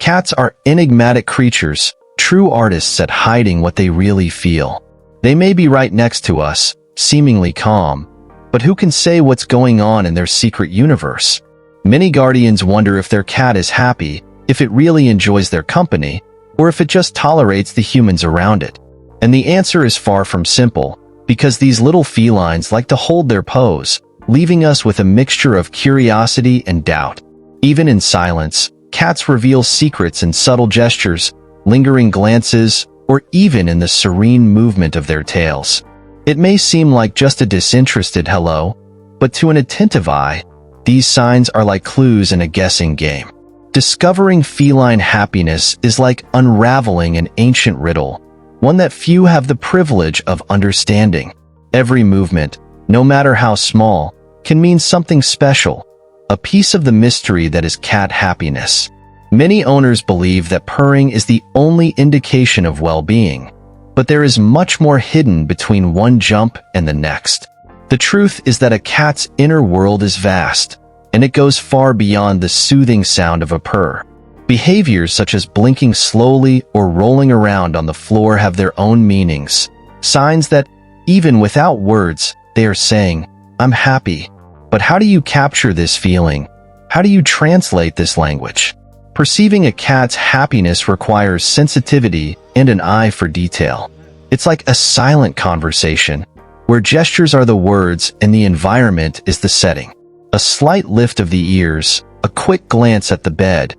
Cats are enigmatic creatures, true artists at hiding what they really feel. They may be right next to us, seemingly calm, but who can say what's going on in their secret universe? Many guardians wonder if their cat is happy, if it really enjoys their company, or if it just tolerates the humans around it. And the answer is far from simple, because these little felines like to hold their pose, leaving us with a mixture of curiosity and doubt. Even in silence, cats reveal secrets in subtle gestures, lingering glances, or even in the serene movement of their tails. It may seem like just a disinterested hello, but to an attentive eye, these signs are like clues in a guessing game. Discovering feline happiness is like unraveling an ancient riddle, one that few have the privilege of understanding. Every movement, no matter how small, can mean something special, a piece of the mystery that is cat happiness. Many owners believe that purring is the only indication of well-being, but there is much more hidden between one jump and the next. The truth is that a cat's inner world is vast, and it goes far beyond the soothing sound of a purr. Behaviors such as blinking slowly or rolling around on the floor have their own meanings, signs that, even without words, they are saying, "I'm happy." But how do you capture this feeling? How do you translate this language? Perceiving a cat's happiness requires sensitivity and an eye for detail. It's like a silent conversation, where gestures are the words and the environment is the setting. A slight lift of the ears, a quick glance at the bed,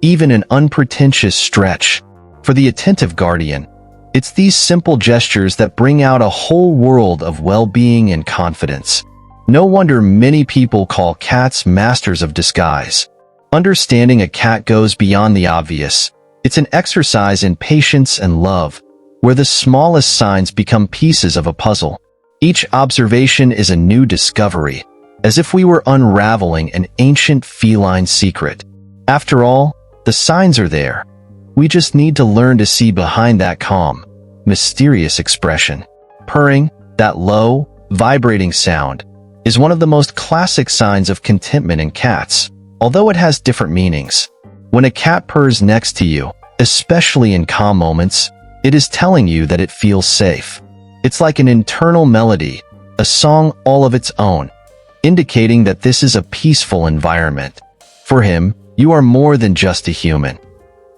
even an unpretentious stretch. For the attentive guardian, it's these simple gestures that bring out a whole world of well-being and confidence. No wonder many people call cats masters of disguise. Understanding a cat goes beyond the obvious. It's an exercise in patience and love, where the smallest signs become pieces of a puzzle. Each observation is a new discovery, as if we were unraveling an ancient feline secret. After all, the signs are there. We just need to learn to see behind that calm, mysterious expression. Purring, that low, vibrating sound, is one of the most classic signs of contentment in cats, although it has different meanings. When a cat purrs next to you, especially in calm moments, it is telling you that it feels safe. It's like an internal melody, a song all of its own, indicating that this is a peaceful environment. For him, you are more than just a human.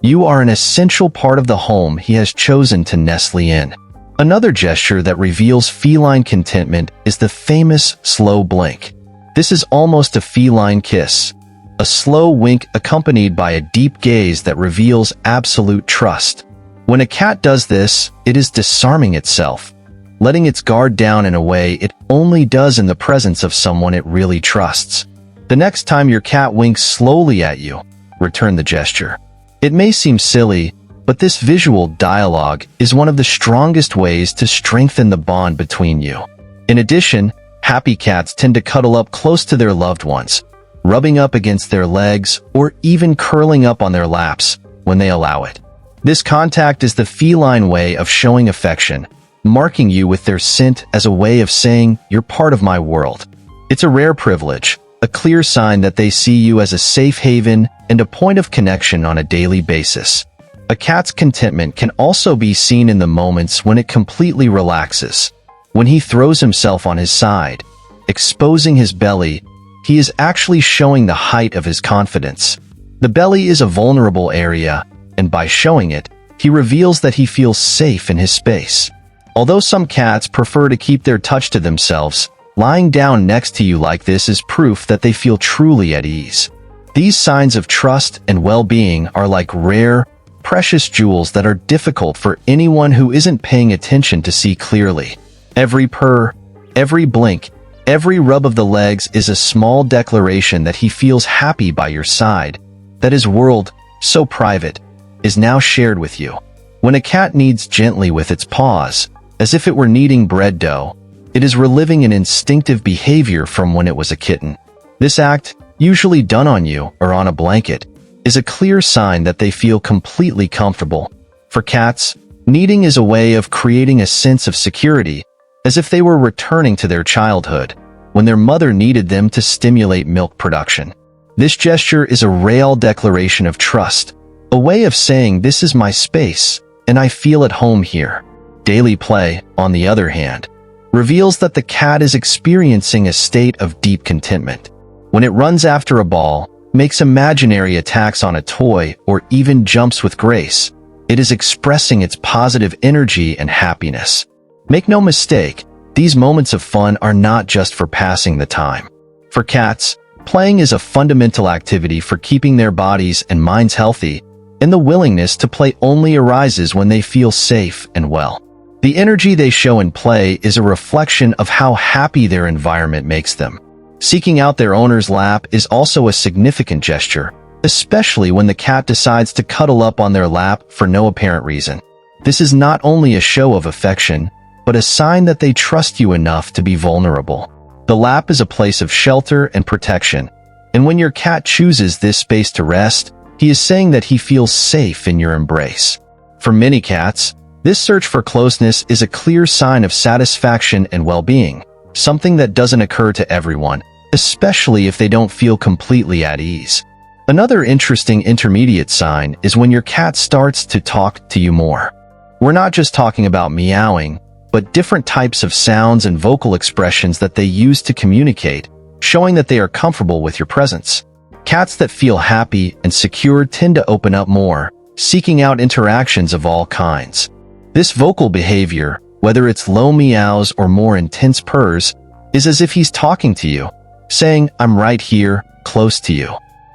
You are an essential part of the home he has chosen to nestle in. Another gesture that reveals feline contentment is the famous slow blink. This is almost a feline kiss, a slow wink accompanied by a deep gaze that reveals absolute trust. When a cat does this, it is disarming itself, letting its guard down in a way it only does in the presence of someone it really trusts. The next time your cat winks slowly at you, return the gesture. It may seem silly, but this visual dialogue is one of the strongest ways to strengthen the bond between you. In addition, happy cats tend to cuddle up close to their loved ones, rubbing up against their legs or even curling up on their laps when they allow it. This contact is the feline way of showing affection, marking you with their scent as a way of saying, "You're part of my world." It's a rare privilege, a clear sign that they see you as a safe haven and a point of connection on a daily basis. A cat's contentment can also be seen in the moments when it completely relaxes. When he throws himself on his side, exposing his belly, he is actually showing the height of his confidence. The belly is a vulnerable area, and by showing it, he reveals that he feels safe in his space. Although some cats prefer to keep their touch to themselves, lying down next to you like this is proof that they feel truly at ease. These signs of trust and well-being are like rare, precious jewels that are difficult for anyone who isn't paying attention to see clearly. Every purr, every blink, every rub of the legs is a small declaration that he feels happy by your side, that his world, so private, is now shared with you. When a cat kneads gently with its paws, as if it were kneading bread dough, it is reliving an instinctive behavior from when it was a kitten. This act, usually done on you or on a blanket, is a clear sign that they feel completely comfortable. For cats, kneading is a way of creating a sense of security, as if they were returning to their childhood, when their mother needed them to stimulate milk production. This gesture is a real declaration of trust, a way of saying this is my space, and I feel at home here. Daily play, on the other hand, reveals that the cat is experiencing a state of deep contentment. When it runs after a ball, makes imaginary attacks on a toy, or even jumps with grace, it is expressing its positive energy and happiness. Make no mistake, these moments of fun are not just for passing the time. For cats, playing is a fundamental activity for keeping their bodies and minds healthy, and the willingness to play only arises when they feel safe and well. The energy they show in play is a reflection of how happy their environment makes them. Seeking out their owner's lap is also a significant gesture, especially when the cat decides to cuddle up on their lap for no apparent reason. This is not only a show of affection, but a sign that they trust you enough to be vulnerable. The lap is a place of shelter and protection, and when your cat chooses this space to rest, he is saying that he feels safe in your embrace. For many cats, this search for closeness is a clear sign of satisfaction and well-being, something that doesn't occur to everyone, especially if they don't feel completely at ease. Another interesting intermediate sign is when your cat starts to talk to you more. We're not just talking about meowing, but different types of sounds and vocal expressions that they use to communicate, showing that they are comfortable with your presence. Cats that feel happy and secure tend to open up more, seeking out interactions of all kinds. This vocal behavior, whether it's low meows or more intense purrs, is as if he's talking to you, saying, "I'm right here, close to you."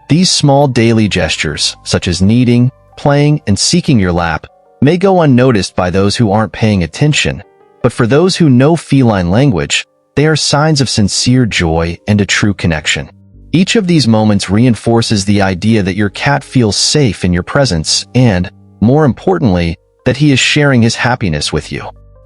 These small daily gestures, such as kneading, playing, and seeking your lap, may go unnoticed by those who aren't paying attention, but for those who know feline language, they are signs of sincere joy and a true connection. Each of these moments reinforces the idea that your cat feels safe in your presence and, more importantly, that he is sharing his happiness with you.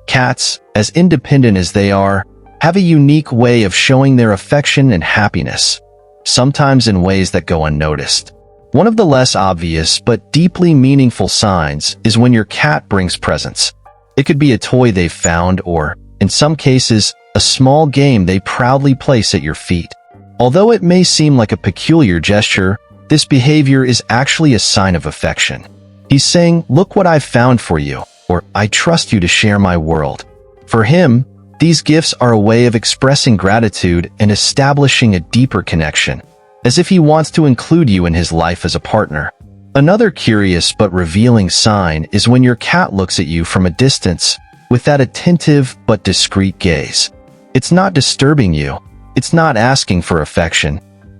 Cats, as independent as they are, have a unique way of showing their affection and happiness, sometimes in ways that go unnoticed. One of the less obvious but deeply meaningful signs is when your cat brings presents. It could be a toy they've found or, in some cases, a small game they proudly place at your feet. Although it may seem like a peculiar gesture, this behavior is actually a sign of affection. He's saying, "Look what I've found for you," or "I trust you to share my world." For him, these gifts are a way of expressing gratitude and establishing a deeper connection, as if he wants to include you in his life as a partner. Another curious but revealing sign is when your cat looks at you from a distance with that attentive but discreet gaze. It's not disturbing you. It's not asking for affection.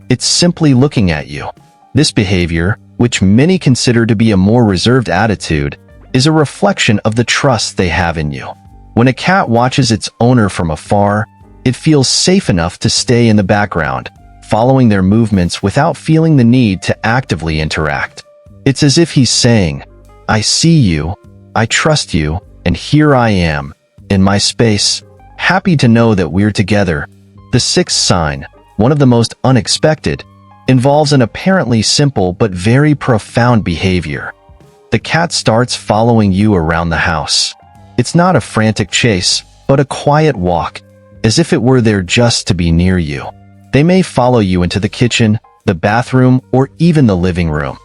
It's simply looking at you. This behavior, which many consider to be a more reserved attitude, is a reflection of the trust they have in you. When a cat watches its owner from afar, it feels safe enough to stay in the background, following their movements without feeling the need to actively interact. It's as if he's saying, "I see you, I trust you, and here I am, in my space, happy to know that we're together." The sixth sign, one of the most unexpected, involves an apparently simple but very profound behavior. The cat starts following you around the house. It's not a frantic chase, but a quiet walk, as if it were there just to be near you. They may follow you into the kitchen, the bathroom, or even the living room.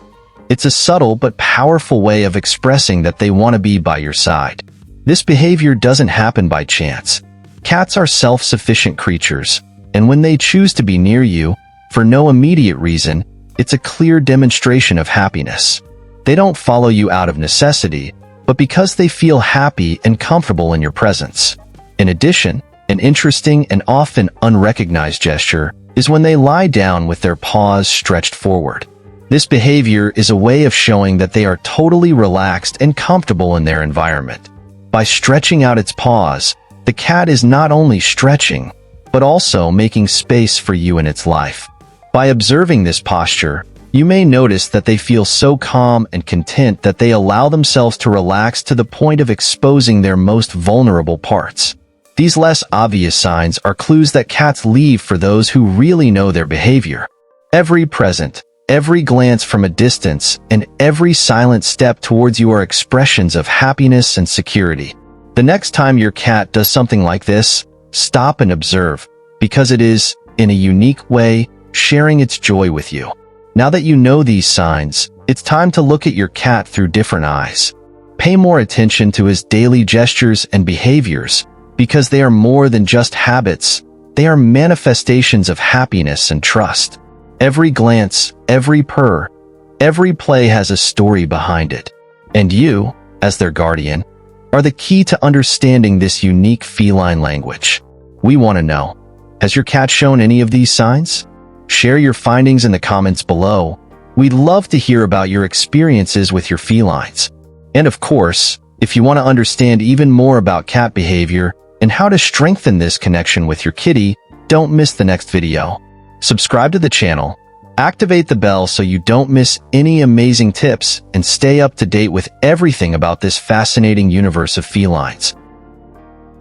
It's a subtle but powerful way of expressing that they want to be by your side. This behavior doesn't happen by chance. Cats are self-sufficient creatures, and when they choose to be near you, for no immediate reason, it's a clear demonstration of happiness. They don't follow you out of necessity, but because they feel happy and comfortable in your presence. In addition, an interesting and often unrecognized gesture is when they lie down with their paws stretched forward. This behavior is a way of showing that they are totally relaxed and comfortable in their environment. By stretching out its paws, the cat is not only stretching, but also making space for you in its life. By observing this posture, you may notice that they feel so calm and content that they allow themselves to relax to the point of exposing their most vulnerable parts. These less obvious signs are clues that cats leave for those who really know their behavior. Every present, every glance from a distance, and every silent step towards you are expressions of happiness and security. The next time your cat does something like this, stop and observe, because it is, in a unique way, sharing its joy with you. Now that you know these signs, It's time to look at your cat through different eyes. Pay more attention to his daily gestures and behaviors, because they are more than just habits. They are manifestations of happiness and trust. Every glance, every purr, every play has a story behind it. And you, as their guardian, are the key to understanding this unique feline language. We want to know, has your cat shown any of these signs? Share your findings in the comments below. We'd love to hear about your experiences with your felines. And of course, if you want to understand even more about cat behavior and how to strengthen this connection with your kitty, don't miss the next video. Subscribe to the channel, activate the bell so you don't miss any amazing tips, and stay up to date with everything about this fascinating universe of felines.